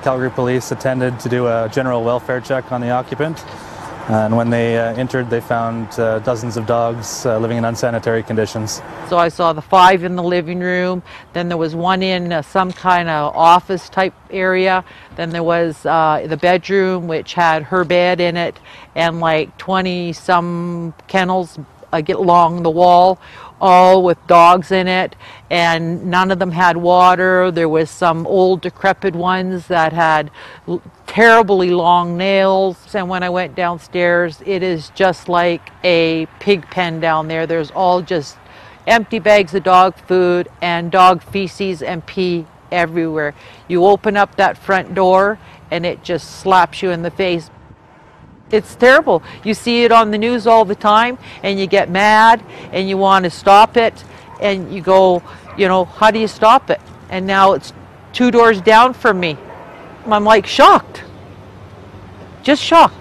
Calgary Police attended to do a general welfare check on the occupant. And when they entered, they found dozens of dogs living in unsanitary conditions. So I saw the 5 in the living room, then there was one in some kind of office type area, then there was the bedroom which had her bed in it and like 20 some kennels along the wall, all with dogs in it, and none of them had water. There was some old decrepit ones that had terribly long nails, and when I went downstairs, it is just like a pig pen down there. There's all just empty bags of dog food and dog feces and pee everywhere. You open up that front door and it just slaps you in the face. It's terrible. You see it on the news all the time and you get mad and you want to stop it and you go, you know, how do you stop it? And now it's 2 doors down from me. I'm like shocked. Just shocked.